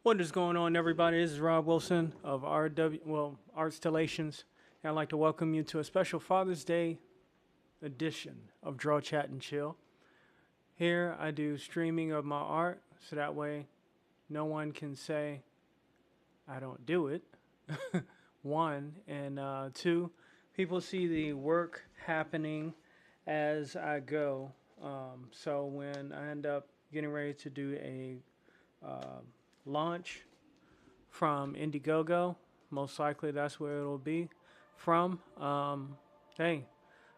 What is going on, everybody? This is Rob Wilson of Artstellations, and I'd like to welcome you to a special Father's Day edition of Draw, Chat, and Chill. Here, I do streaming of my art, so that way no one can say I don't do it. One, and two, people see the work happening as I go. So when I end up getting ready to do a launch from Indiegogo, most likely that's where it'll be from. Hey,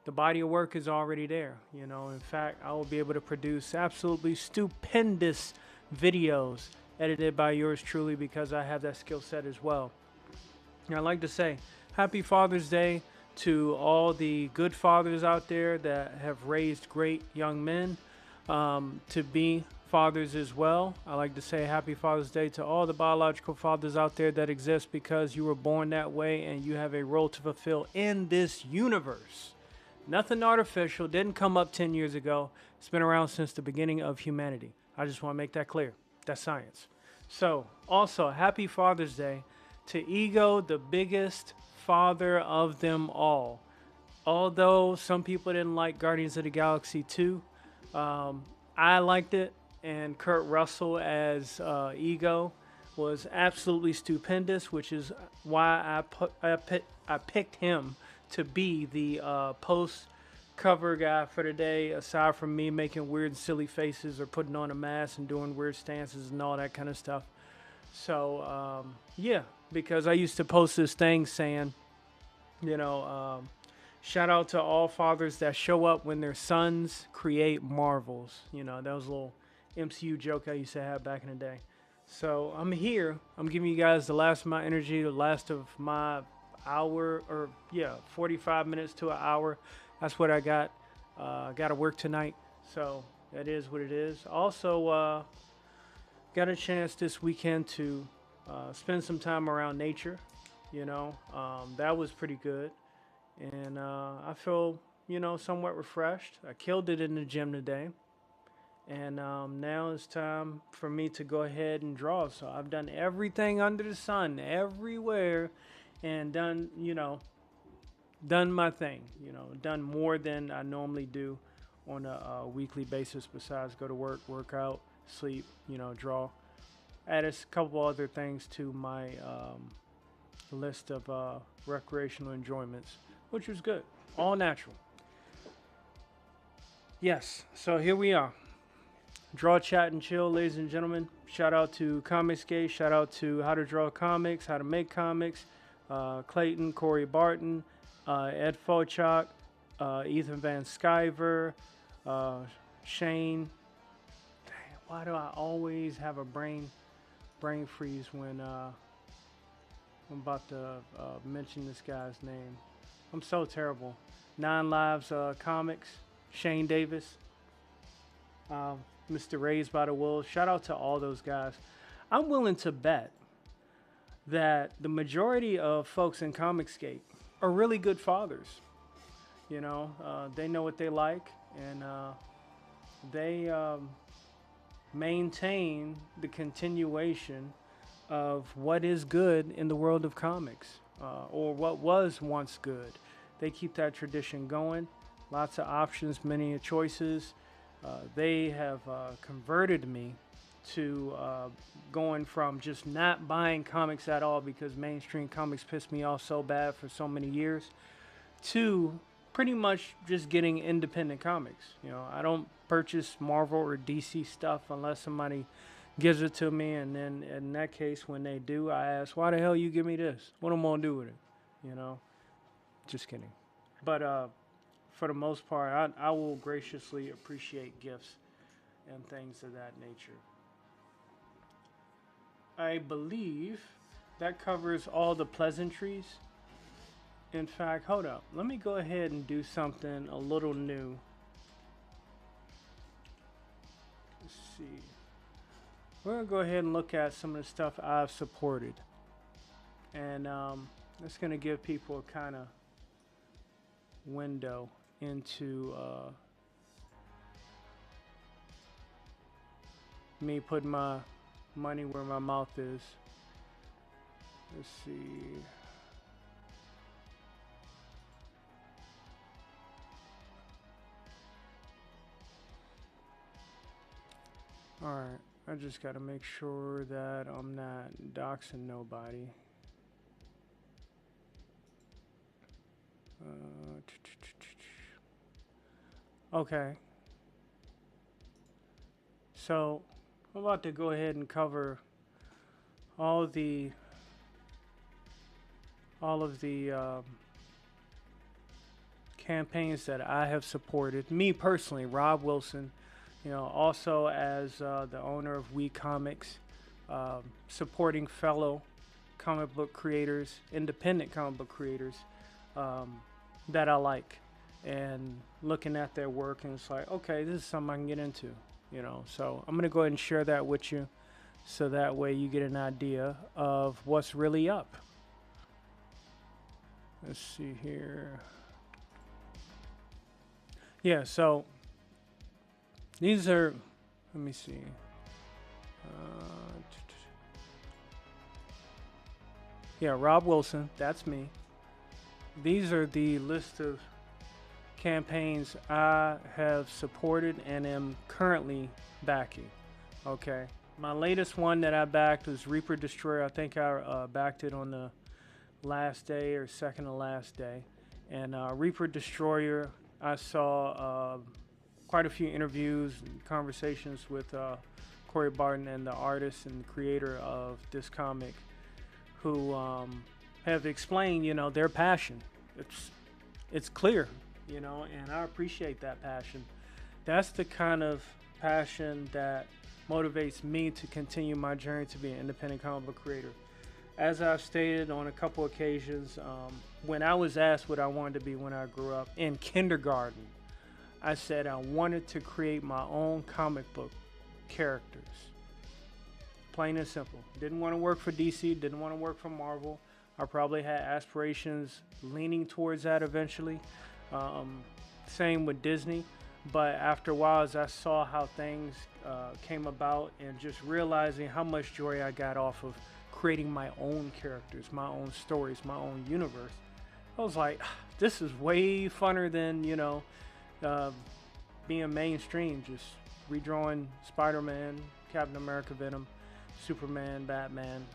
the body of work is already there. You know, in fact, I will be able to produce absolutely stupendous videos edited by yours truly because I have that skill set as well. And I'd like to say happy Father's Day to all the good fathers out there that have raised great young men to be fathers as well. I like to say happy Father's Day to all the biological fathers out there that exist because you were born that way and you have a role to fulfill in this universe. Nothing artificial, didn't come up 10 years ago. It's been around since the beginning of humanity. I just want to make that clear. That's science. So, also, happy Father's Day to Ego, the biggest father of them all. Although some people didn't like Guardians of the Galaxy 2, I liked it, and Kurt Russell as Ego was absolutely stupendous, which is why I picked him to be the post cover guy for today, aside from me making weird silly faces or putting on a mask and doing weird stances and all that kind of stuff. So yeah, because I used to post this thing saying, you know, shout out to all fathers that show up when their sons create marvels. You know, that was a little MCU joke I used to have back in the day. So I'm here. I'm giving you guys the last of my energy, the last of my hour, or yeah, 45 minutes to an hour. That's what I got. Got to work tonight, so that is what it is. Also, got a chance this weekend to spend some time around nature. You know, that was pretty good, and I feel, you know, somewhat refreshed. I killed it in the gym today. And now it's time for me to go ahead and draw. So I've done everything under the sun, everywhere, and done, you know, done my thing. You know, done more than I normally do on a weekly basis. Besides go to work, work out, sleep, you know, draw. Added a couple other things to my list of recreational enjoyments, which was good. All natural. Yes. So here we are. Draw, Chat, and Chill, ladies and gentlemen. Shout out to Comicsgate. Shout out to How to Draw Comics, How to Make Comics, Clayton, Corey Barton, Ed Fochak, Ethan Van Sciver, Shane. Dang, why do I always have a brain freeze when I'm about to mention this guy's name? I'm so terrible. Nine Lives Comics, Shane Davis. Mr. Raised by the Wolves. Shout out to all those guys. I'm willing to bet that the majority of folks in Comicsgate are really good fathers. You know, they know what they like, and they maintain the continuation of what is good in the world of comics, or what was once good. They keep that tradition going. Lots of options, many choices. They have converted me to going from just not buying comics at all because mainstream comics pissed me off so bad for so many years, to pretty much just getting independent comics. You know, I don't purchase Marvel or DC stuff unless somebody gives it to me, and then in that case, when they do, I ask, why the hell you give me this? What am I gonna do with it? You know, just kidding. But for the most part, I will graciously appreciate gifts and things of that nature. I believe that covers all the pleasantries. In fact, hold up. Let me go ahead and do something a little new. Let's see. We're going to go ahead and look at some of the stuff I've supported. And it's going to give people a kind of window into me putting my money where my mouth is. Let's see. Alright, I just gotta make sure that I'm not doxing nobody. Okay. So, I'm about to go ahead and cover all of the campaigns that I have supported. Me personally, Rob Wilson, you know, also as the owner of We Comics, supporting fellow comic book creators, independent comic book creators that I like, and looking at their work, and it's like, okay, this is something I can get into, you know. So I'm gonna go ahead and share that with you, so that way you get an idea of what's really up. Let's see here. Yeah, so these are, let me see. Yeah, Rob Wilson, that's me. These are the list of campaigns I have supported and am currently backing. Okay, my latest one that I backed was Reaper Destroyer. I think I backed it on the last day or second to last day. And Reaper Destroyer, I saw quite a few interviews and conversations with Corey Barton and the artist and creator of this comic, who have explained, you know, their passion. It's clear, you know, and I appreciate that passion. That's the kind of passion that motivates me to continue my journey to be an independent comic book creator. As I've stated on a couple occasions, when I was asked what I wanted to be when I grew up in kindergarten, I said I wanted to create my own comic book characters. Plain and simple. Didn't want to work for DC, didn't want to work for Marvel. I probably had aspirations leaning towards that eventually. Same with Disney. But after a while, as I saw how things came about, and just realizing how much joy I got off of creating my own characters, my own stories, my own universe, I was like, this is way funner than, you know, being mainstream, just redrawing Spider-Man, Captain America, Venom, Superman, Batman,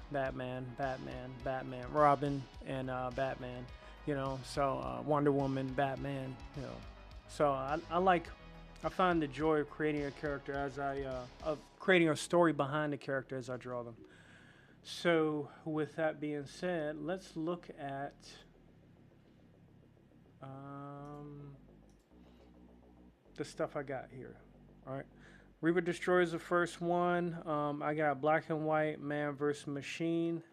Robin, and Batman, you know, so Wonder Woman, Batman, you know. So I find the joy of creating a character of creating a story behind the character as I draw them. So with that being said, let's look at the stuff I got here. All right, Reaper Destroyer is the first one. I got Black and White Man vs. Machine.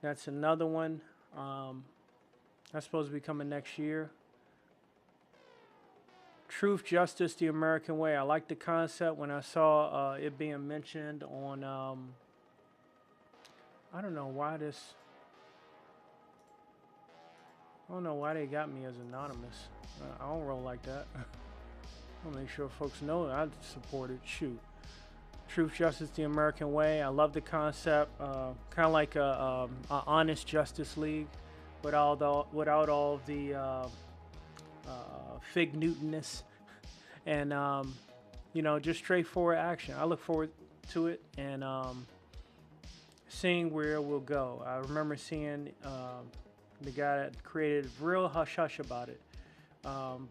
That's another one. That's supposed to be coming next year. Truth, Justice, The American Way. I like the concept. When I saw it being mentioned on, I don't know why they got me as anonymous. I don't roll like that. I'll make sure folks know that I support it. Shoot. Truth, Justice, The American Way. I love the concept. Kind of like a honest Justice League, without all the Fig Newtonness, and you know, just straightforward action. I look forward to it, and seeing where it will go. I remember seeing the guy that created real hush hush about it,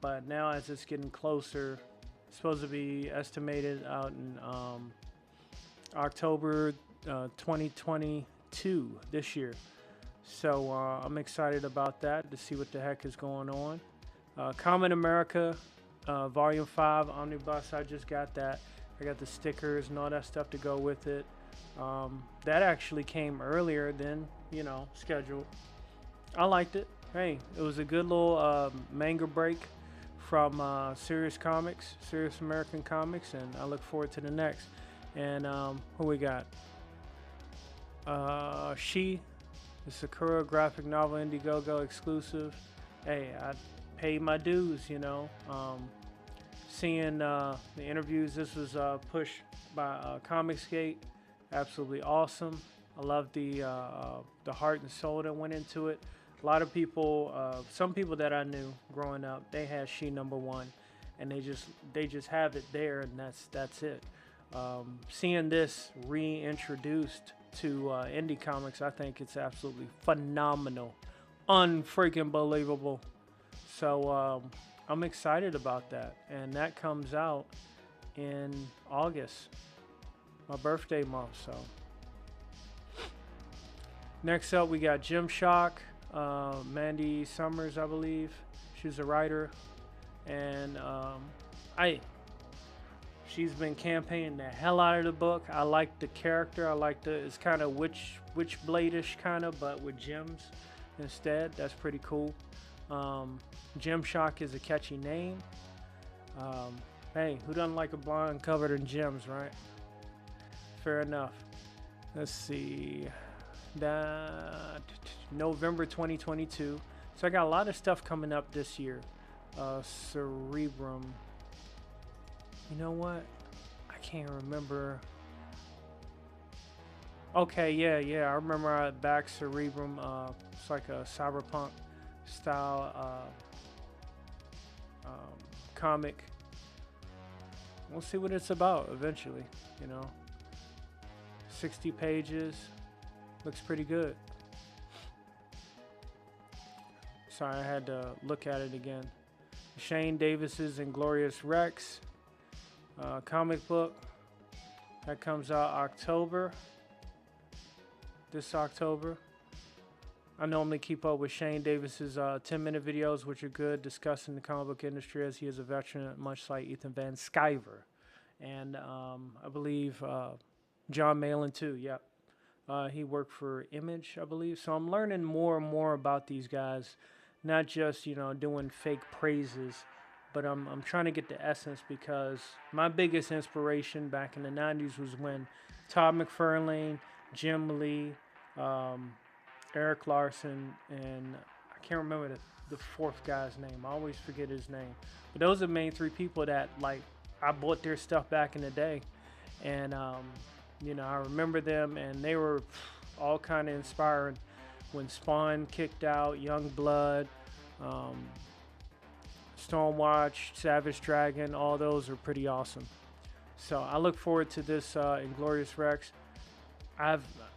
but now as it's getting closer, it's supposed to be estimated out in October 2022 this year. So I'm excited about that, to see what the heck is going on. Common America, Volume 5 Omnibus. I just got that. I got the stickers and all that stuff to go with it. That actually came earlier than, scheduled. I liked it. Hey, it was a good little manga break from Serious Comics, Serious American Comics, and I look forward to the next. And who we got? She, the Sakura graphic novel Indiegogo exclusive. Hey, I paid my dues, Seeing the interviews, this was pushed by Comicsgate. Absolutely awesome. I love the heart and soul that went into it. A lot of people, some people that I knew growing up, they had She #1, and they just have it there, and that's it. Seeing this reintroduced to indie comics, I think it's absolutely phenomenal, unfreaking believable. So I'm excited about that, and that comes out in August, my birthday month. So next up, we got Gymshark, Mandy Summers, I believe. She's a writer, and she's been campaigning the hell out of the book. I like the character. I like it's kind of Witchblade-ish kind of, but with gems instead. That's pretty cool. Gymshark is a catchy name. Hey, who doesn't like a blonde covered in gems, right? Fair enough. Let's see. November 2022. So I got a lot of stuff coming up this year. Cerebrum. You know what? I can't remember. Okay, yeah. I remember I back Cerebrum. It's like a cyberpunk style comic. We'll see what it's about eventually, 60 pages. Looks pretty good. Sorry, I had to look at it again. Shane Davis's Inglorious Rex comic book. That comes out October. This October. I normally keep up with Shane Davis's 10-minute videos, which are good, discussing the comic book industry, as he is a veteran, much like Ethan Van Sciver. And I believe John Malin too, yep. He worked for Image, I believe. So I'm learning more and more about these guys, not just, doing fake praises, but I'm trying to get the essence, because my biggest inspiration back in the 90s was when Todd McFarlane, Jim Lee, Eric Larson, and I can't remember the fourth guy's name. I always forget his name. But those are the main three people that, I bought their stuff back in the day. And, I remember them, and they were all kind of inspiring. When Spawn kicked out, Young Blood, Stormwatch, Savage Dragon, all those are pretty awesome. So I look forward to this Inglorious Rex.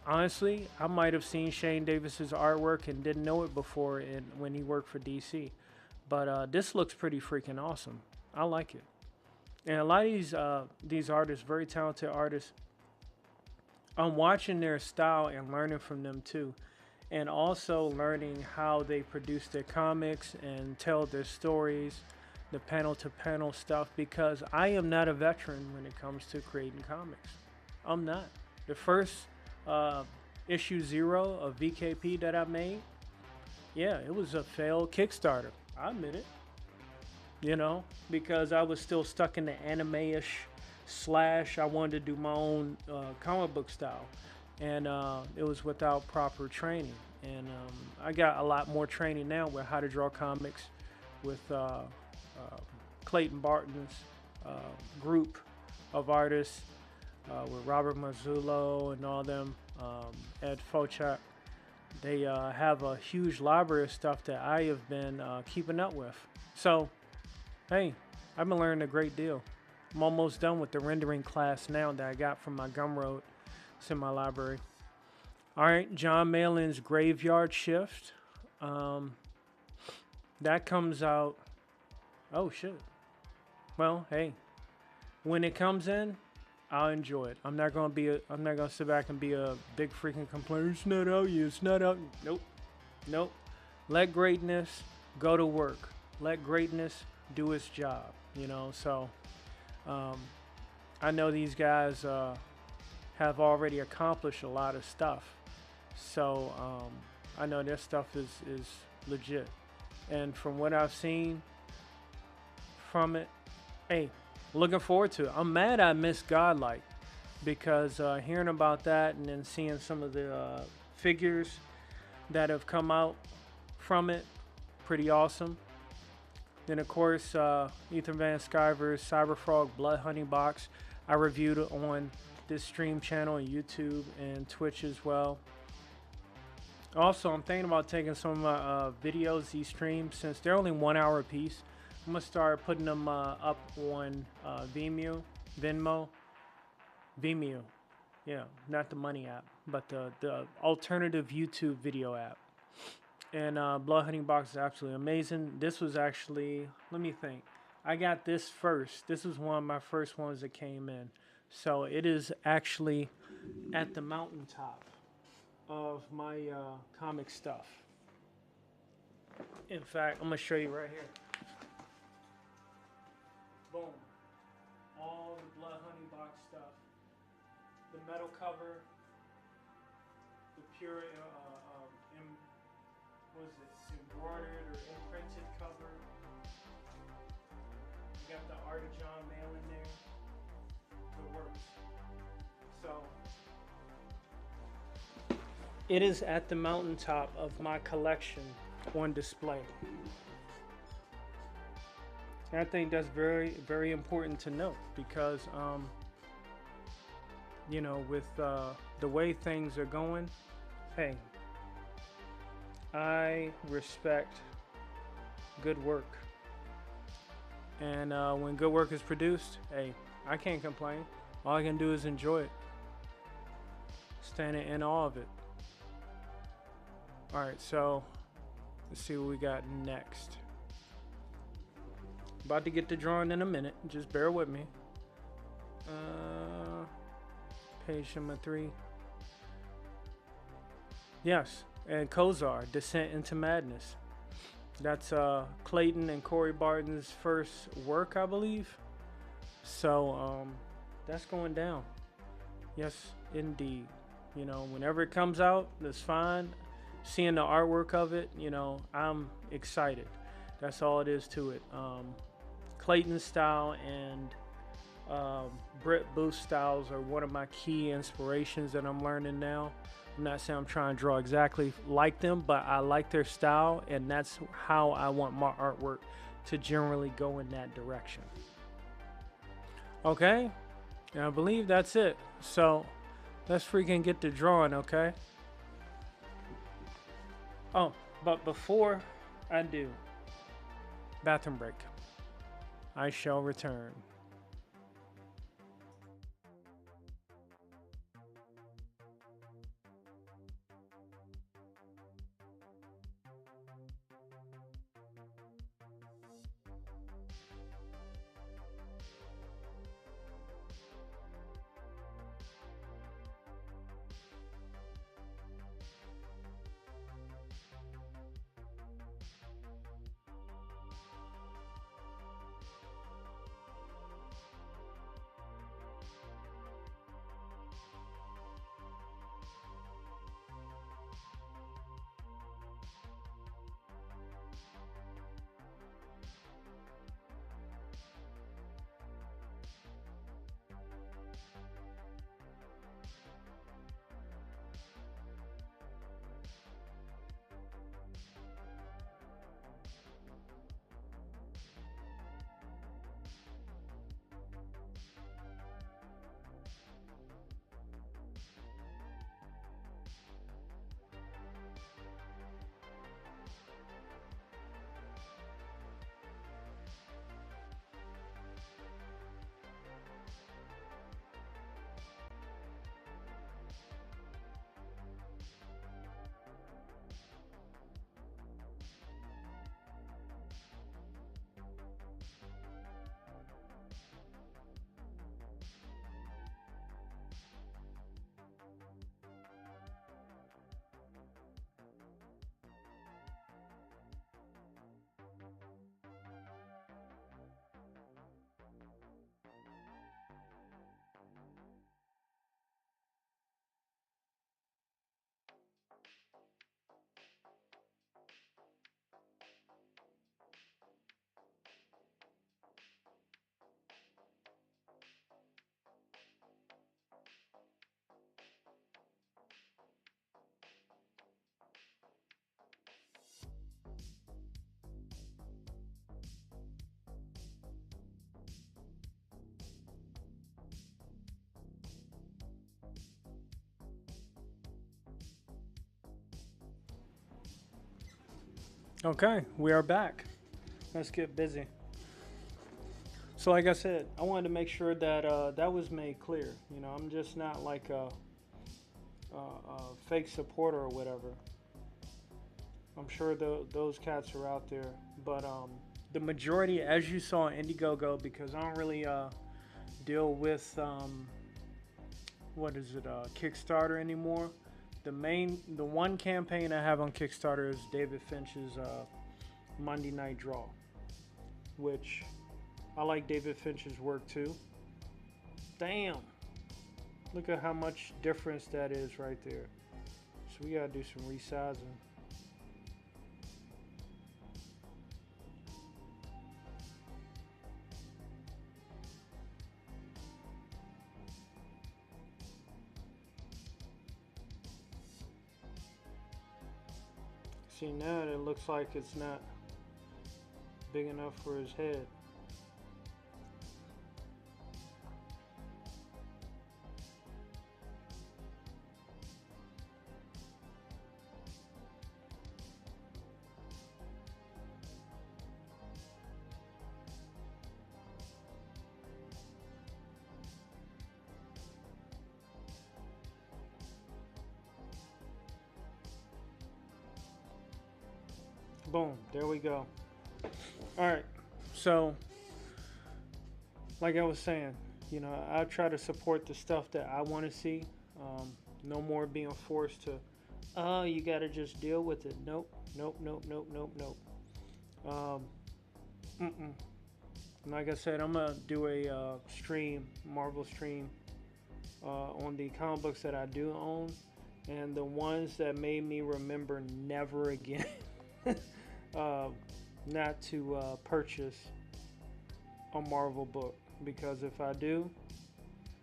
Honestly, I might have seen Shane Davis's artwork and didn't know it before when he worked for DC. But this looks pretty freaking awesome. I like it. And a lot of these artists, very talented artists, I'm watching their style and learning from them too. And also learning how they produce their comics and tell their stories, the panel-to-panel stuff, because I am not a veteran when it comes to creating comics. I'm not. The first issue 0 of VKP that I made, yeah, it was a failed Kickstarter. I admit it. Because I was still stuck in the anime-ish / I wanted to do my own comic book style. And it was without proper training. And I got a lot more training now with how to draw comics with Clayton Barton's group of artists, with Robert Marzullo and all them, Ed Fochak. They have a huge library of stuff that I have been keeping up with. So, hey, I've been learning a great deal. I'm almost done with the rendering class now that I got from my Gumroad. It's in my library. All right, John Malin's Graveyard Shift. That comes out. Oh shit. Well, hey, when it comes in, I'll enjoy it. I'm not gonna sit back and be a big freaking complainer. It's not out yet. It's not out. Nope. Let greatness go to work. let greatness do its job, you know. So um, I know these guys have already accomplished a lot of stuff. So I know their stuff is legit. And from what I've seen from it, hey, looking forward to it. I'm mad I missed Godlike because hearing about that and then seeing some of the figures that have come out from it, pretty awesome. Then of course, Ethan Van Sciver's Cyberfrog Blood Honey Box. I reviewed it on this stream channel on YouTube and Twitch as well. Also, I'm thinking about taking some of my videos, these streams, since they're only 1 hour a piece. I'm gonna start putting them up on Vimeo, Vimeo. Yeah, not the money app, but the alternative YouTube video app. And Blood Honey Box is absolutely amazing. This was actually, let me think. I got this first. This was one of my first ones that came in. So it is actually at the mountaintop of my comic stuff. In fact, I'm gonna show you right here. Boom. All the Blood Honey Box stuff. The metal cover. The pure, what is it? Embroidered or imprinted cover. You got the Art of John Mayle in there. The works. So it is at the mountaintop of my collection on display. And I think that's very, very important to note because, you know, with the way things are going, hey, I respect good work. And when good work is produced, hey, I can't complain. All I can do is enjoy it. Standing in awe of it. Alright, so let's see what we got next. About to get to drawing in a minute. Just bear with me. Page number 3. Yes, and Kozar, Descent into Madness. That's Clayton and Corey Barton's first work, I believe. So that's going down. Yes, indeed. You know, whenever it comes out, that's fine. Seeing the artwork of it, you know, I'm excited. That's all it is to it. Clayton's style and Britt Booth's styles are one of my key inspirations that I'm learning now. I'm not saying I'm trying to draw exactly like them, but I like their style, and that's how I want my artwork to generally go in that direction. Okay, and I believe that's it. So let's freaking get to drawing, okay? Oh, but before I do, bathroom break. I shall return. Okay, we are back. Let's get busy. So, like I said, I wanted to make sure that that was made clear. You know, I'm just not like a fake supporter or whatever. I'm sure those cats are out there, but the majority, as you saw in Indiegogo, because I don't really deal with what is it, Kickstarter anymore. The one campaign I have on Kickstarter is David Finch's Monday Night Draw, which I like David Finch's work too. Damn, look at how much difference that is right there. So we gotta do some resizing. See, now it looks like it's not big enough for his head. Boom, there we go. All right, so like I was saying, you know, I try to support the stuff that I want to see. No more being forced to, oh, you got to just deal with it. Nope, nope, nope, nope, nope, nope. Mm-mm. Like I said, I'm gonna do a stream, Marvel stream, on the comic books that I do own, and the ones that made me remember never again, uh, not to purchase a Marvel book, because if I do,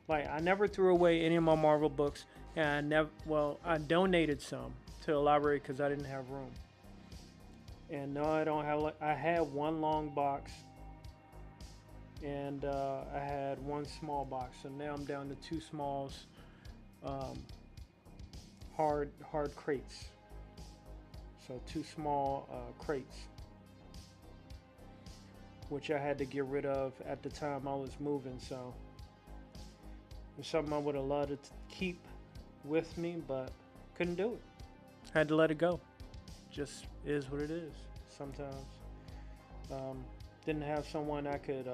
like, I never threw away any of my Marvel books, and I donated some to the library because I didn't have room. And no, I don't have. I had one long box, and I had one small box. So now I'm down to two smalls, um, hard crates. So two small crates, which I had to get rid of at the time I was moving. So it's something I would have loved to keep with me, but couldn't do it. Had to let it go. Just is what it is. Sometimes didn't have someone I could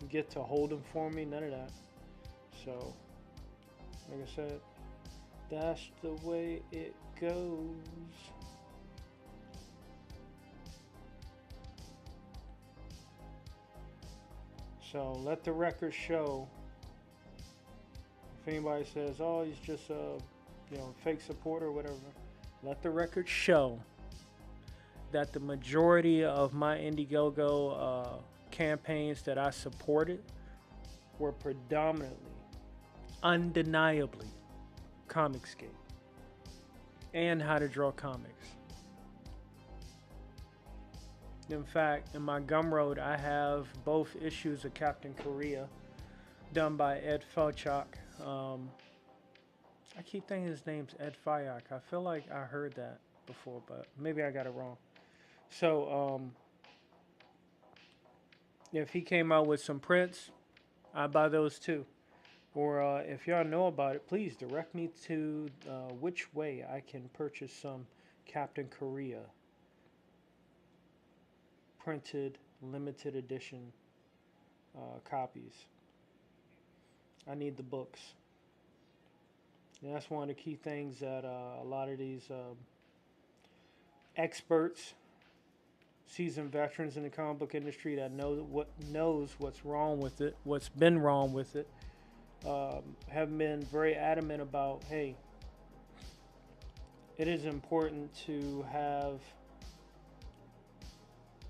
get to hold them for me. None of that. So, like I said, that's the way it goes. So let the record show. If anybody says, "Oh, he's just a, fake supporter," or whatever, let the record show that the majority of my Indiegogo campaigns that I supported were predominantly, undeniably, Comicsgate and How to Draw Comics. In fact, in my Gumroad, I have both issues of Captain Korea, done by Ed Felchak. I keep thinking his name's Ed Fayok. I feel like I heard that before, but maybe I got it wrong. So, if he came out with some prints, I'd buy those too. Or if y'all know about it, please direct me to which way I can purchase some Captain Korea printed limited edition copies. I need the books. And that's one of the key things that a lot of these experts, seasoned veterans in the comic book industry that knows what's wrong with it, what's been wrong with it, have been very adamant about. Hey, it is important to have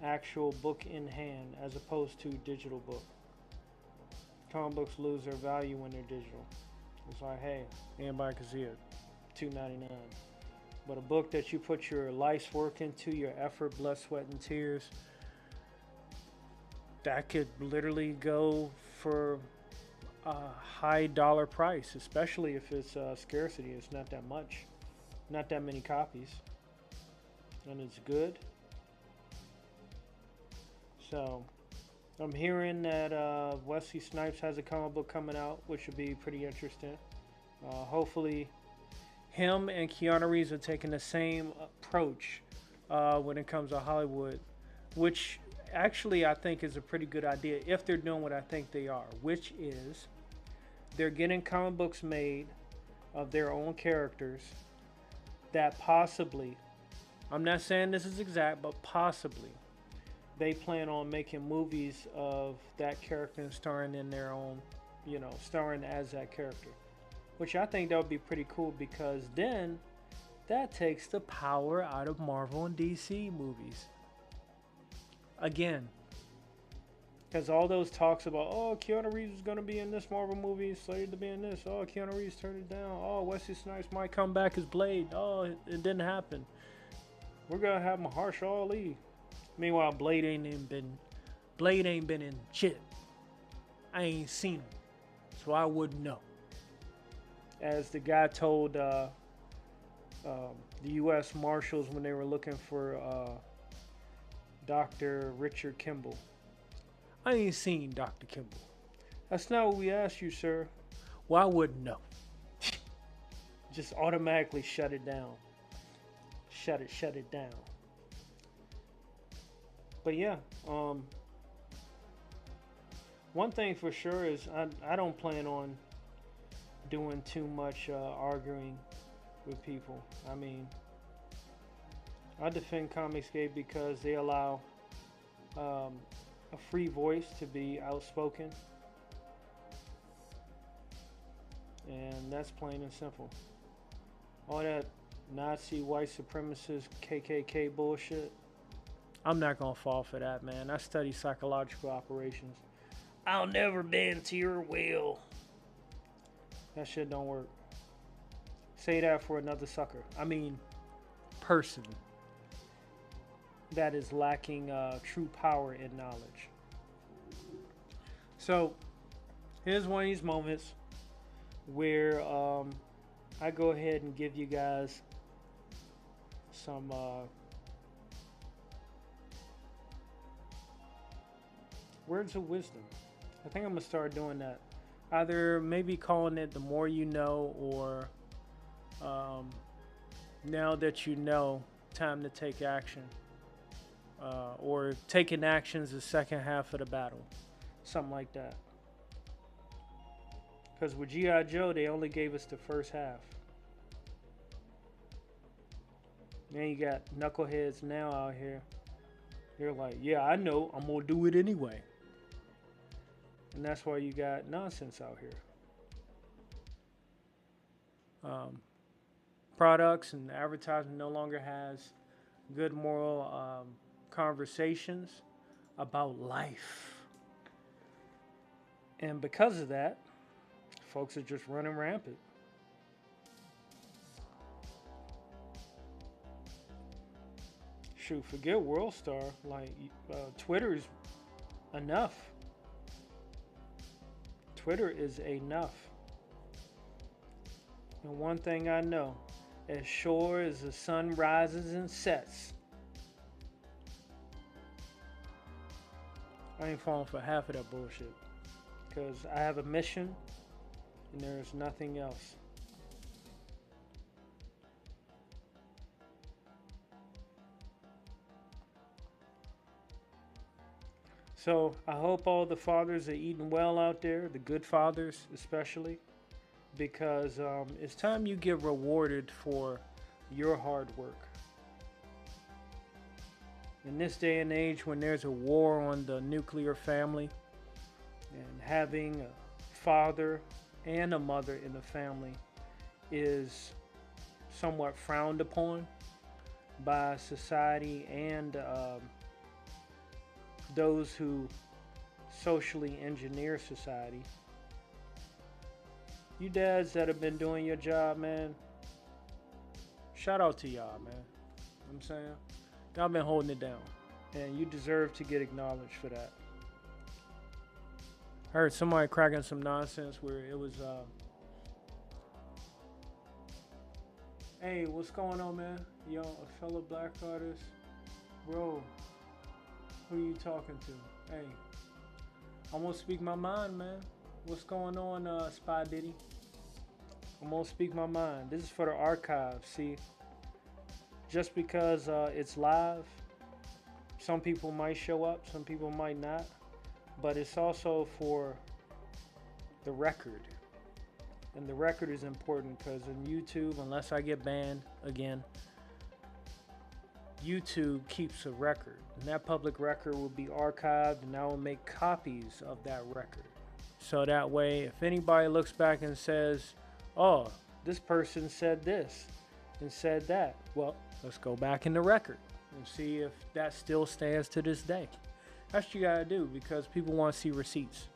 actual book in hand as opposed to digital book. Comic books lose their value when they're digital. It's like, hey, anybody can see it, $2.99. But a book that you put your life's work into, your effort, blood, sweat, and tears, that could literally go for a high dollar price, especially if it's scarcity. It's not that much, not that many copies, and it's good. So I'm hearing that Wesley Snipes has a comic book coming out, which would be pretty interesting. Hopefully, him and Keanu Reeves are taking the same approach when it comes to Hollywood, which actually I think is a pretty good idea if they're doing what I think they are, which is they're getting comic books made of their own characters that possibly, I'm not saying this is exact, but possibly they plan on making movies of that character and starring in their own, starring as that character. Which I think that would be pretty cool because then that takes the power out of Marvel and DC movies. Again, because all those talks about, oh, Keanu Reeves is going to be in this Marvel movie, slated to be in this. Oh, Keanu Reeves turned it down. Oh, Wesley Snipes might come back as Blade. Oh, it didn't happen. We're going to have Mahershala Ali. Meanwhile, Blade ain't been in shit. I ain't seen him, so I wouldn't know. As the guy told the U.S. Marshals when they were looking for Dr. Richard Kimball. I ain't seen Dr. Kimball. That's not what we asked you, sir. Well, I wouldn't know. Just automatically shut it down. Shut it down. But yeah, one thing for sure is I don't plan on doing too much arguing with people. I mean, I defend Comicsgate because they allow a free voice to be outspoken, and that's plain and simple. All that Nazi, white supremacist, KKK bullshit, I'm not gonna fall for that, man. I study psychological operations. I'll never bend to your will. That shit don't work. Say that for another sucker. I mean, person that is lacking true power and knowledge. So, here's one of these moments where I go ahead and give you guys some words of wisdom. I think I'm gonna start doing that. Either maybe calling it the more you know, or now that you know, time to take action, or taking actions the second half of the battle, something like that. Because with G.I. Joe, they only gave us the first half. Then you got knuckleheads now out here. They're like, yeah, I know, I'm gonna do it anyway. And that's why you got nonsense out here. Products and advertising no longer has good moral conversations about life. And because of that, folks are just running rampant. Shoot, forget WorldStar. Like, Twitter's enough. Twitter is enough. And one thing I know, as sure as the sun rises and sets, I ain't falling for half of that bullshit. Because I have a mission, and there's nothing else. So I hope all the fathers are eating well out there, the good fathers especially, because it's time you get rewarded for your hard work. In this day and age when there's a war on the nuclear family, and having a father and a mother in the family is somewhat frowned upon by society and those who socially engineer society. You dads that have been doing your job, man, shout out to y'all, man. You know what I'm saying? Y'all been holding it down, and you deserve to get acknowledged for that. I heard somebody cracking some nonsense where it was, hey, what's going on, man? Yo, a fellow black artist, bro. Who you talking to? Hey, I'm gonna speak my mind, man. What's going on, Spy Diddy? I'm gonna speak my mind. This is for the archive. See, just because it's live, some people might show up, some people might not. But it's also for the record. And the record is important because in YouTube, unless I get banned again, YouTube keeps a record. And that public record will be archived, and I will make copies of that record. So that way, if anybody looks back and says, oh, this person said this and said that, well, let's go back in the record and see if that still stands to this day. That's what you gotta do because people want to see receipts.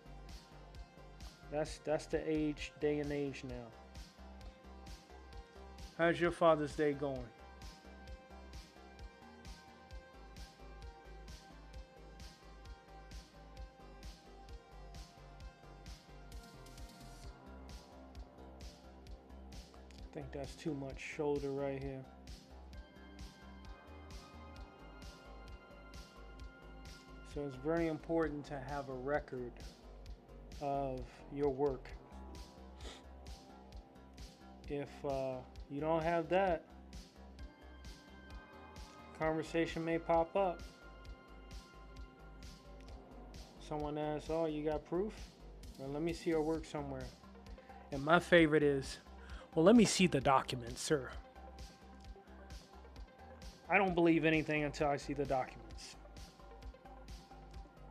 That's the day and age now. How's your Father's Day going? I think that's too much shoulder right here. So it's very important to have a record of your work. If you don't have that, conversation may pop up. Someone asks, oh, you got proof? Well, let me see your work somewhere. And my favorite is, well, let me see the documents, sir. I don't believe anything until I see the documents.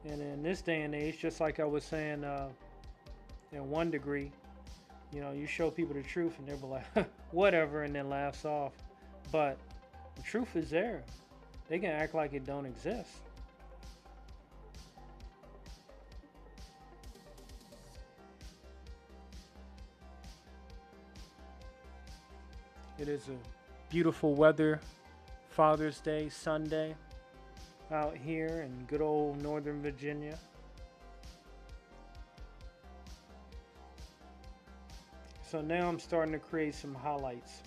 And in this day and age, just like I was saying in one degree, you know, you show people the truth and they'll be like, whatever, and then laughs off. But the truth is there. They can act like it don't exist. It is a beautiful weather Father's Day Sunday out here in good old Northern Virginia. So now I'm starting to create some highlights.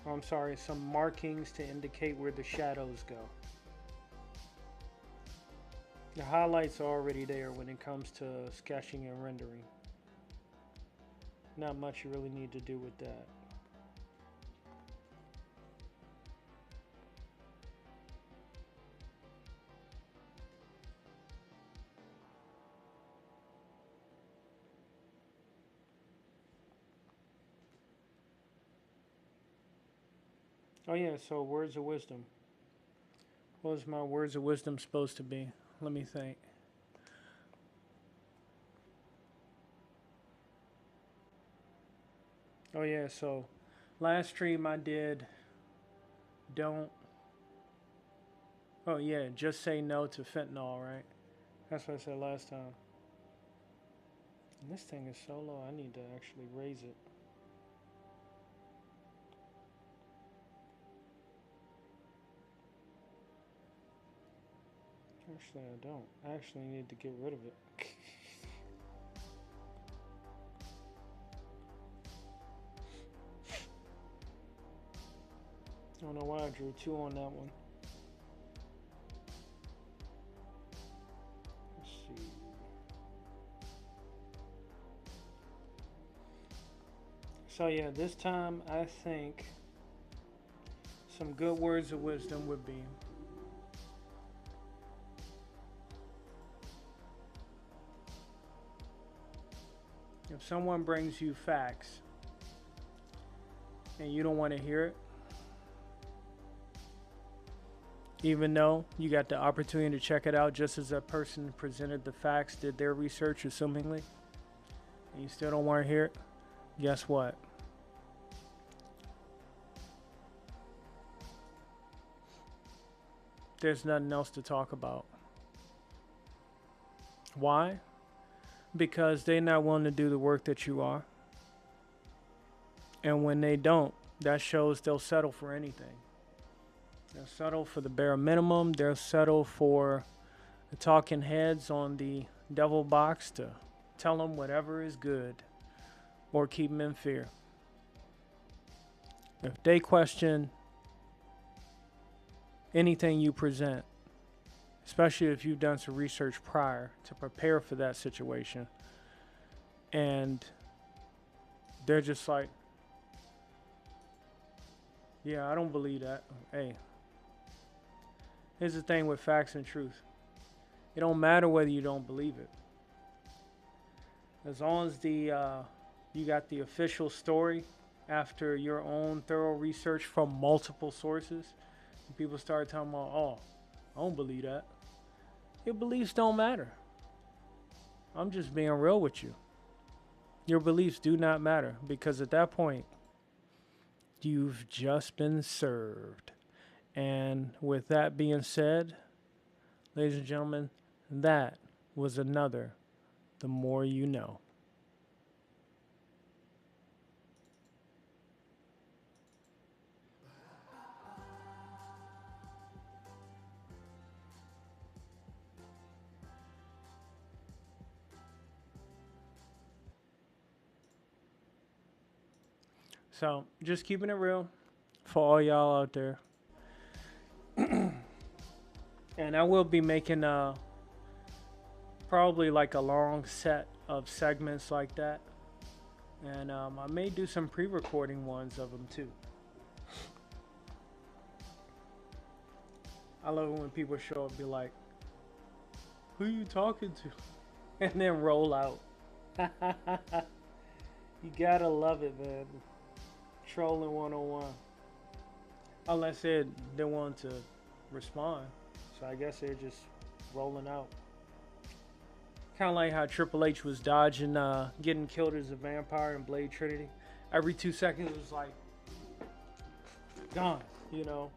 Oh, I'm sorry, some markings to indicate where the shadows go. The highlights are already there when it comes to sketching and rendering. Not much you really need to do with that. Oh yeah, so words of wisdom. What was my words of wisdom supposed to be? Let me think. Oh yeah, so last stream I did don't oh yeah, just say no to fentanyl, right? That's what I said last time. And this thing is so low, I need to actually raise it. Actually, I don't. I actually need to get rid of it. I don't know why I drew 2 on that one. Let's see. So yeah, this time I think some good words of wisdom would be if someone brings you facts and you don't want to hear it, even though you got the opportunity to check it out just as that person presented the facts, did their research assumingly, and you still don't want to hear it, guess what? There's nothing else to talk about. Why? Because they're not willing to do the work that you are. And when they don't, that shows they'll settle for anything. They'll settle for the bare minimum. They'll settle for the talking heads on the devil box to tell them whatever is good or keep them in fear. If they question anything you present, especially if you've done some research prior to prepare for that situation. And they're just like, yeah, I don't believe that. Hey, here's the thing with facts and truth. It don't matter whether you don't believe it. As long as you got the official story after your own thorough research from multiple sources, and people start talking about, oh, I don't believe that. Your beliefs don't matter. I'm just being real with you. Your beliefs do not matter because at that point, you've just been served. And with that being said, ladies and gentlemen, that was another The More You Know. So, just keeping it real for all y'all out there. And I will be making probably like a long set of segments like that. And I may do some pre-recording ones of them too. I love it when people show up and be like, who you talking to? And then roll out. You gotta love it, man. Trolling 101. Unless they want to respond. So I guess they're just rolling out. Kind of like how Triple H was dodging getting killed as a vampire in Blade Trinity. Every 2 seconds it was like, gone, you know.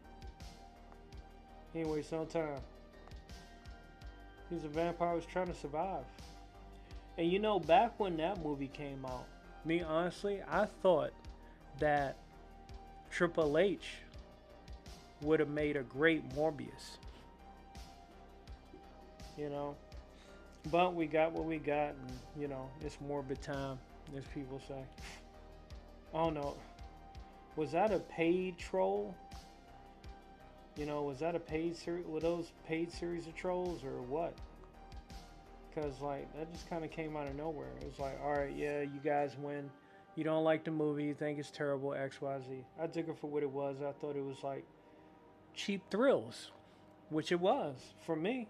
Anyway, sometime. He's a vampire who's trying to survive. And you know, back when that movie came out, me honestly, I thought that Triple H would have made a great Morbius. You know? But we got what we got, and, you know, it's morbid time, as people say. Oh no. Was that a paid troll? You know, was that a paid series? Were those paid series of trolls or what? Because, like, that just kind of came out of nowhere. It was like, alright, yeah, you guys win. You don't like the movie, you think it's terrible, XYZ. I took it for what it was. I thought it was like cheap thrills, which it was for me.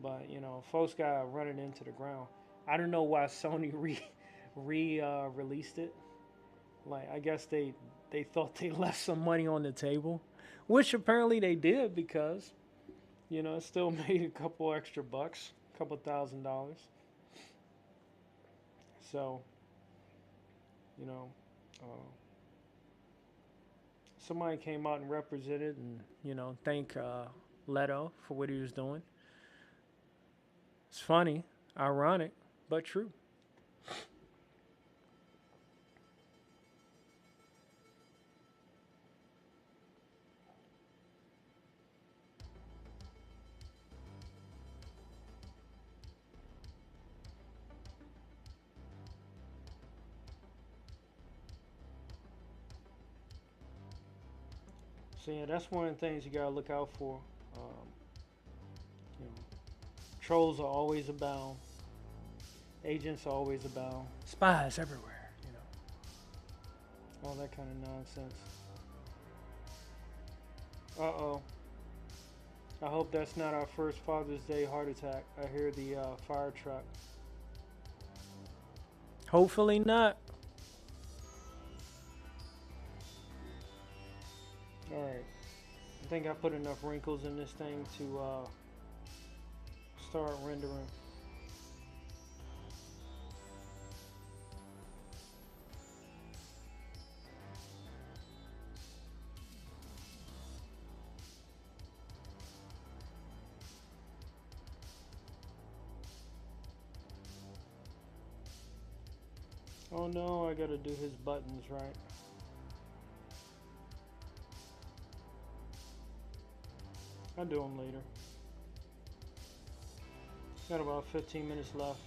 But, you know, folks got running into the ground. I don't know why Sony released it. Like, I guess they thought they left some money on the table, which apparently they did because, you know, it still made a couple extra bucks, a couple $1,000. So, you know, somebody came out and represented and, you know, thank Leto for what he was doing. It's funny, ironic, but true. So yeah, that's one of the things you gotta look out for. You know, trolls are always abound. Agents are always abound. Spies everywhere. You know, all that kind of nonsense. Uh-oh. I hope that's not our first Father's Day heart attack. I hear the fire truck. Hopefully not. Alright. I think I put enough wrinkles in this thing to start rendering. Oh no, I gotta do his buttons right. I'll do them later. Got about 15 minutes left.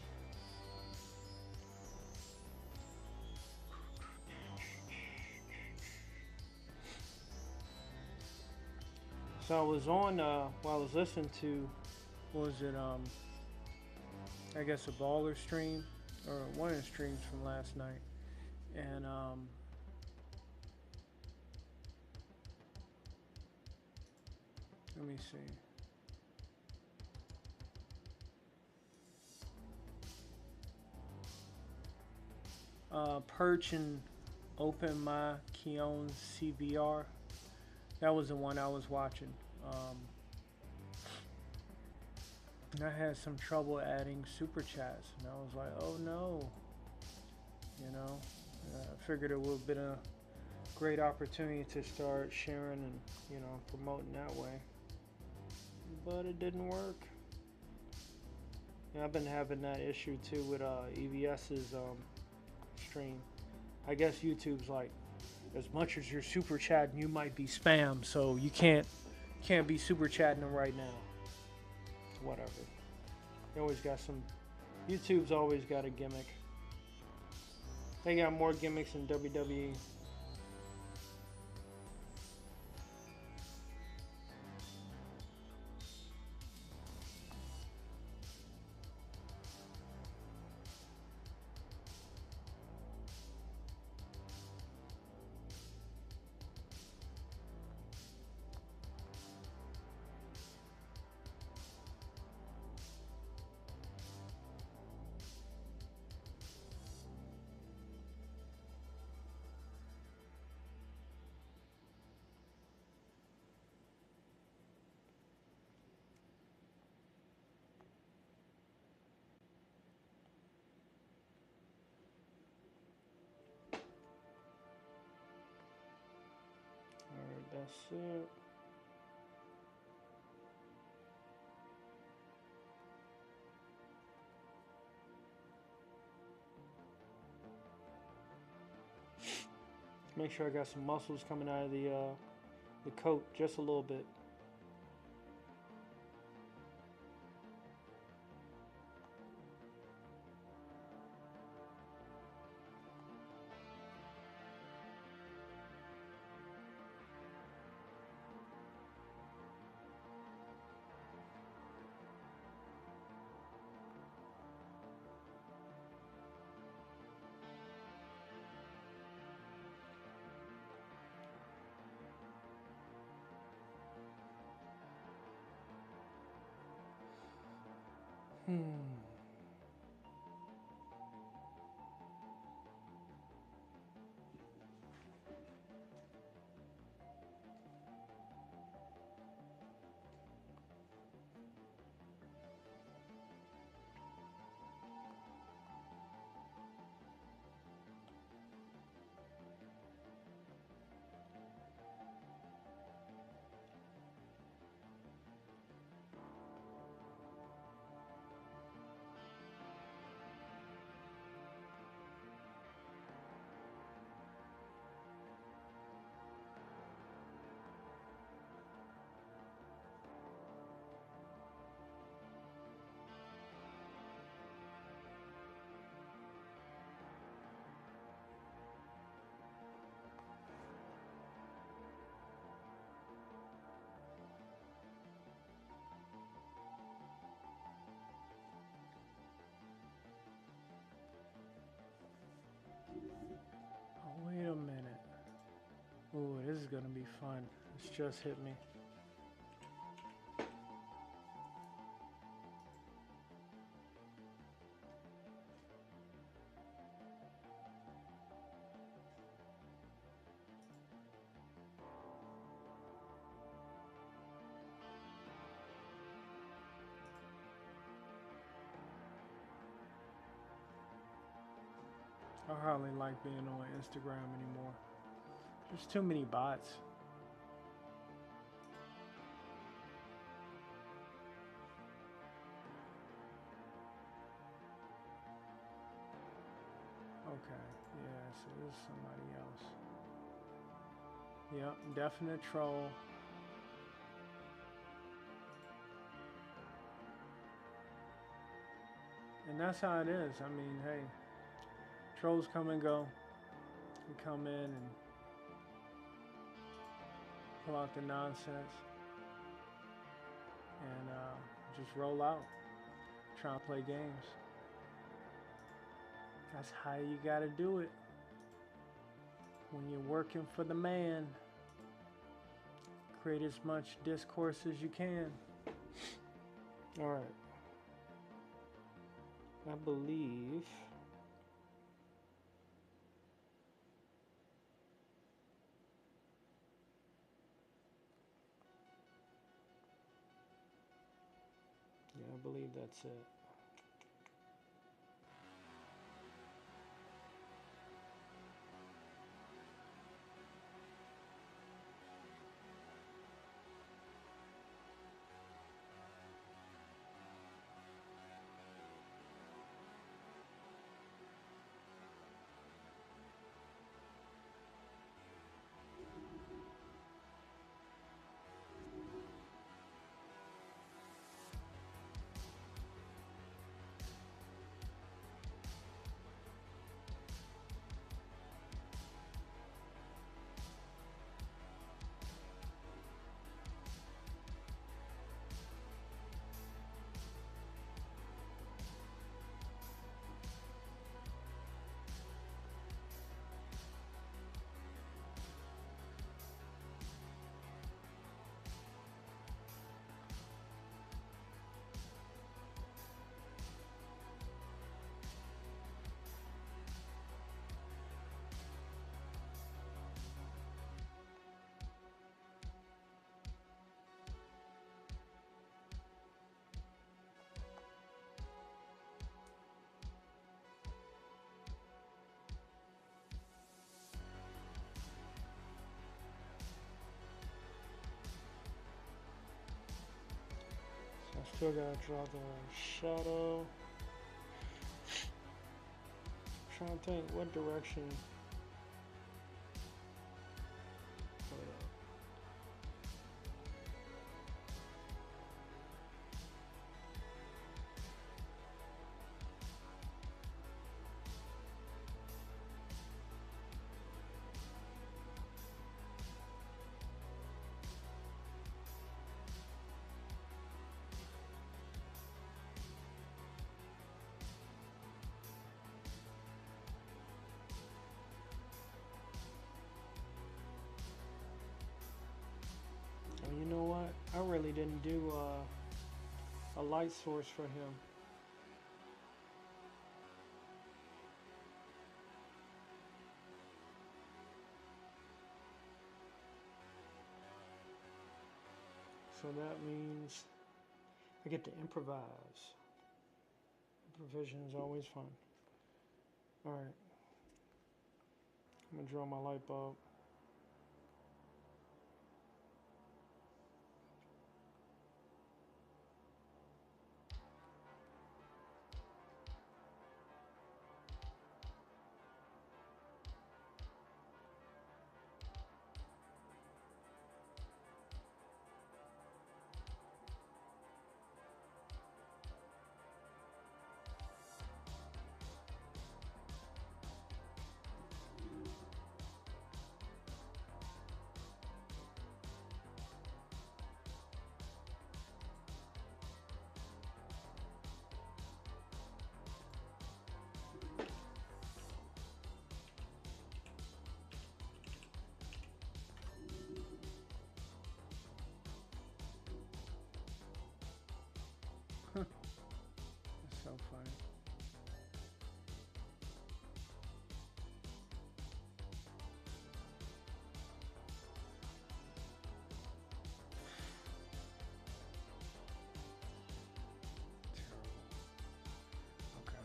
So I was on, while I was listening to what was it? I guess a baller stream or one of the streams from last night, and let me see. Perch and Open My Keon CVR. That was the one I was watching. And I had some trouble adding super chats, and I was like, oh no, you know. I figured it would have been a great opportunity to start sharing and promoting that way, but it didn't work. And I've been having that issue too with EVS's stream. I guess YouTube's like, as much as you're super chatting, you might be spam, so you can't be super chatting them right now. Whatever. They always got some. YouTube's always got a gimmick. They got more gimmicks than WWE. Alright, that's it. Make sure I got some muscles coming out of the coat just a little bit. Oh, wait a minute. Ooh, this is gonna be fun. It's just hit me. I hardly like being on Instagram anymore. There's too many bots. Okay, yeah, so this is somebody else. Yep, definite troll. And that's how it is. I mean, hey, trolls come and go. You come in and pull out the nonsense and just roll out, try and play games. That's how you gotta do it. When you're working for the man, create as much discourse as you can. Alright. I believe that's it. I still gotta draw the shadow. I'm trying to think what direction. You know what? I really didn't do a light source for him. So that means I get to improvise. Improvisation is always fun. Alright. I'm going to draw my light bulb. That's so funny. Terrible. Okay.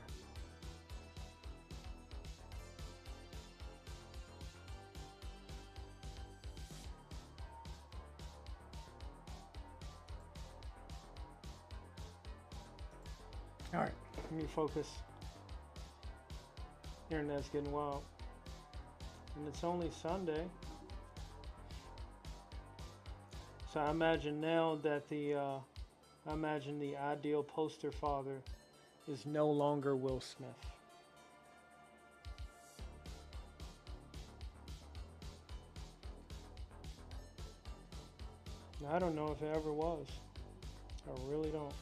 All right, let me focus. Internet's getting wild. And it's only Sunday. So I imagine now that I imagine the ideal poster father is no longer Will Smith. I don't know if it ever was. I really don't.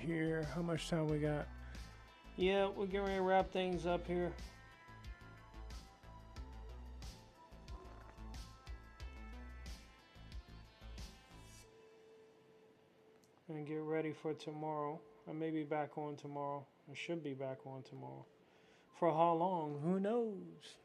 here. How much time we got? Yeah, we're getting ready to wrap things up here. And get ready for tomorrow. I may be back on tomorrow. I should be back on tomorrow. For how long? Who knows?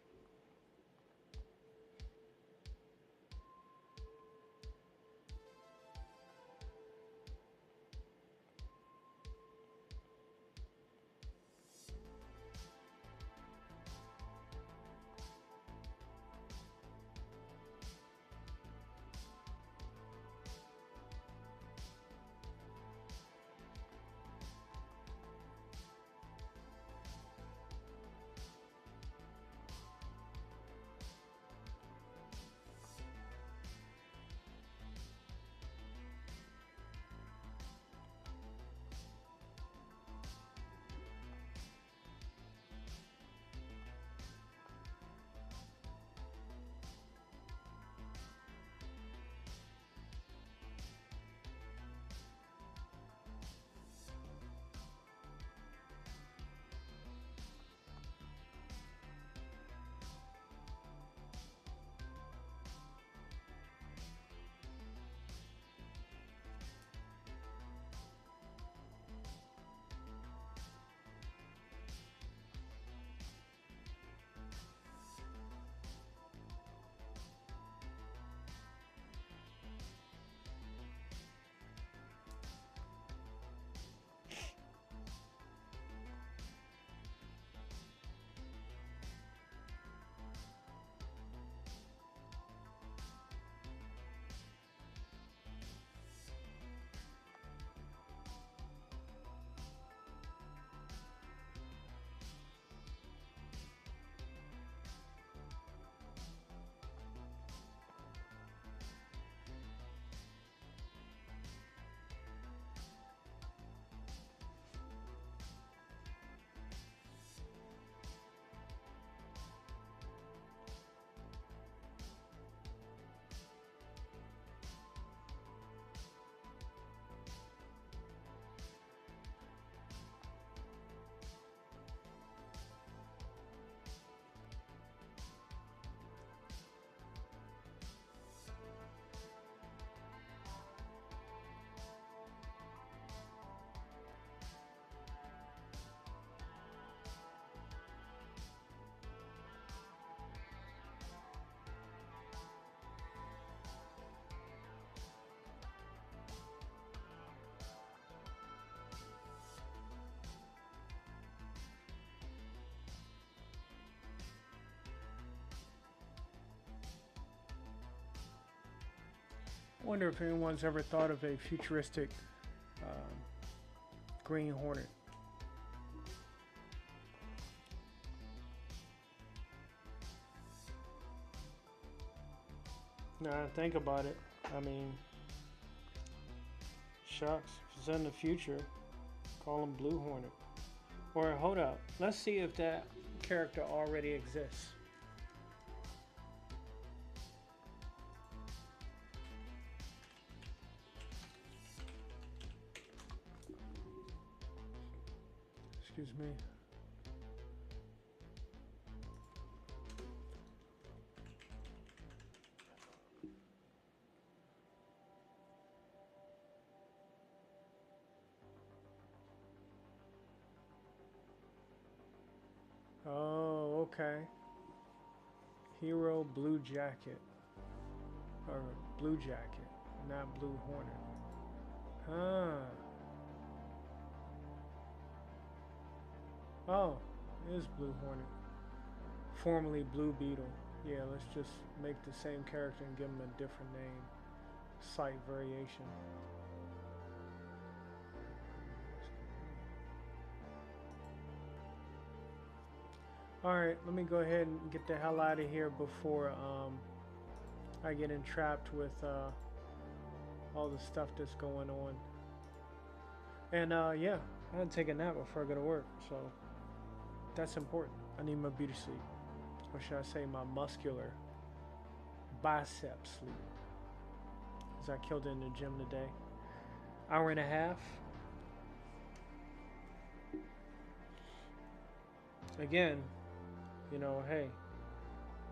I wonder if anyone's ever thought of a futuristic Green Hornet. Now, think about it. I mean, shucks, if it's in the future, call him Blue Hornet. Or hold up, let's see if that character already exists. Excuse me. Oh, okay. Hero Blue Jacket. Or Blue Jacket, not Blue Hornet. Huh. Oh, it is Blue Hornet. Formerly Blue Beetle. Yeah, let's just make the same character and give him a different name. Slight variation. Alright, let me go ahead and get the hell out of here before I get entrapped with all the stuff that's going on. And yeah, I'm gonna take a nap before I go to work, so that's important. I need my beauty sleep. Or should I say my muscular bicep sleep. Because I killed it in the gym today. Hour and a half. again, you know, hey,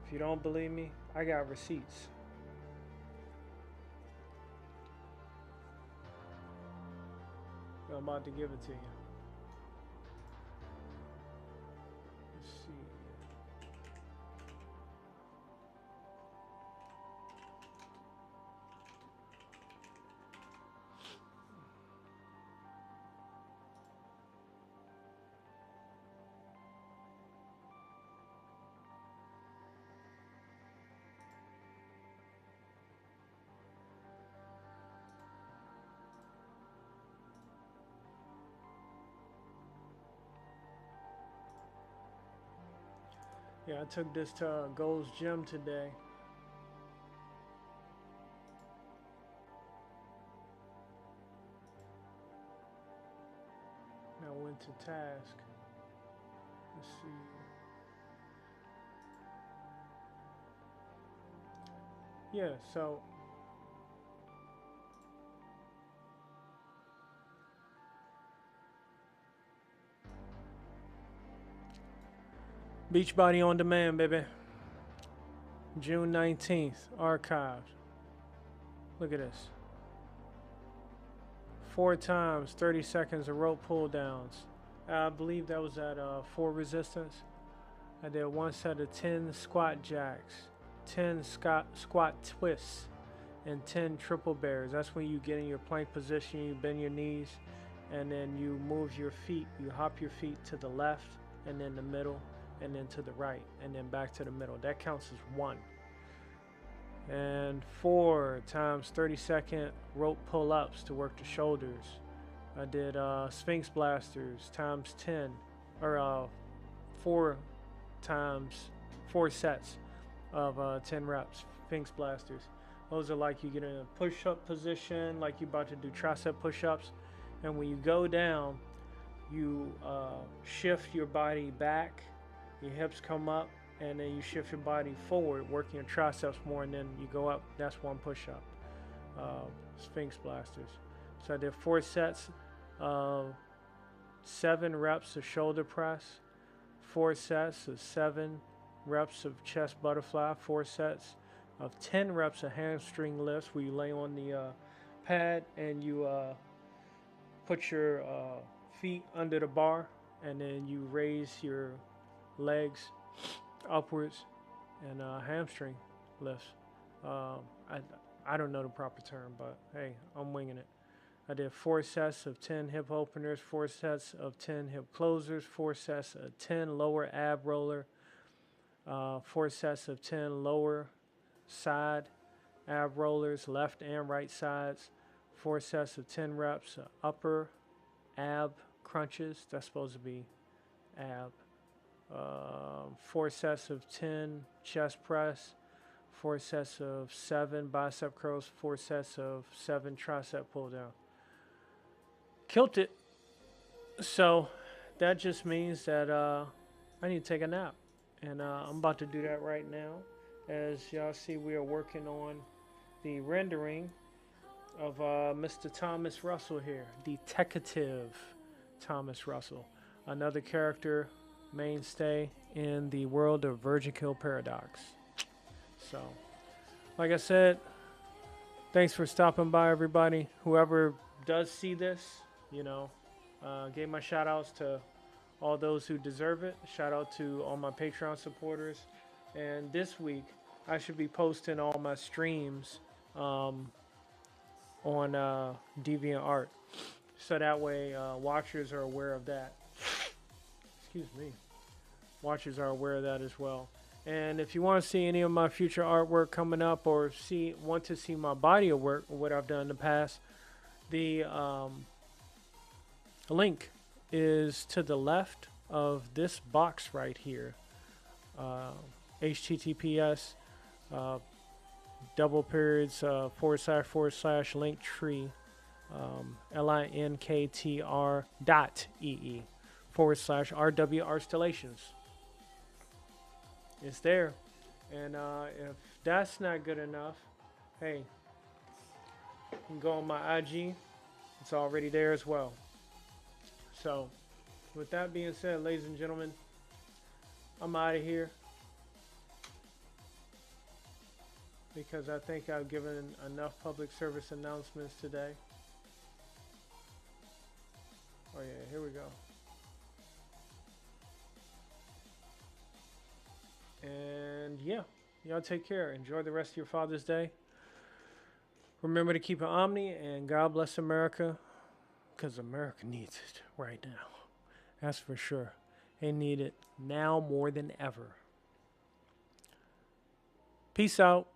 if you don't believe me, I got receipts. I'm about to give it to you. Let's see. Yeah, I took this to Gold's Gym today. I went to task. Let's see. Yeah, so Beachbody on Demand, baby. June 19th, archived. Look at this. 4 times, 30 seconds of rope pull downs. I believe that was at 4 resistance. I did 1 set of 10 squat jacks, 10 squat twists, and 10 triple bears. That's when you get in your plank position, you bend your knees, and then you move your feet. You hop your feet to the left, and then the middle, and then to the right, and then back to the middle. That counts as 1. And 4 times 30-second rope pull-ups to work the shoulders. I did Sphinx blasters times 10, or 4 times 4 sets of 10 reps. Sphinx blasters. Those are like you get in a push-up position, like you're about to do tricep push-ups, and when you go down, you shift your body back, your hips come up, and then you shift your body forward, working your triceps more, and then you go up. That's 1 push-up. Sphinx blasters. So I did 4 sets of 7 reps of shoulder press, 4 sets of 7 reps of chest butterfly, 4 sets of 10 reps of hamstring lifts, where you lay on the pad and you put your feet under the bar, and then you raise your legs upwards, and hamstring lifts. I don't know the proper term, but hey, I'm winging it. I did 4 sets of 10 hip openers, 4 sets of 10 hip closers, 4 sets of 10 lower ab roller, 4 sets of 10 lower side ab rollers, left and right sides, 4 sets of 10 reps upper ab crunches. That's supposed to be ab. 4 sets of 10 chest press, 4 sets of 7 bicep curls, 4 sets of 7 tricep pull down. Killed it. So that just means that I need to take a nap, and I'm about to do that right now. As y'all see, we are working on the rendering of Mr. Thomas Russell here, Detective Thomas Russell, another character mainstay in the world of Virgin Kill Paradox. So, like I said, thanks for stopping by, everybody. Whoever does see this, you know, gave my shout outs to all those who deserve it. Shout out to all my Patreon supporters. And this week, I should be posting all my streams on DeviantArt, so that way watchers are aware of that. Excuse me. Watchers are aware of that as well. And if you want to see any of my future artwork coming up, or want to see my body of work, or what I've done in the past, the link is to the left of this box right here. HTTPS double periods / link tree linktr.ee /RW Artstellations. It's there. And if that's not good enough, hey, you can go on my IG. It's already there as well. So, with that being said, ladies and gentlemen, I'm out of here because I think I've given enough public service announcements today. Oh yeah, here we go. And yeah, y'all take care. Enjoy the rest of your Father's Day. Remember to keep it Omni, and God bless America, because America needs it right now. That's for sure. They need it now more than ever. Peace out.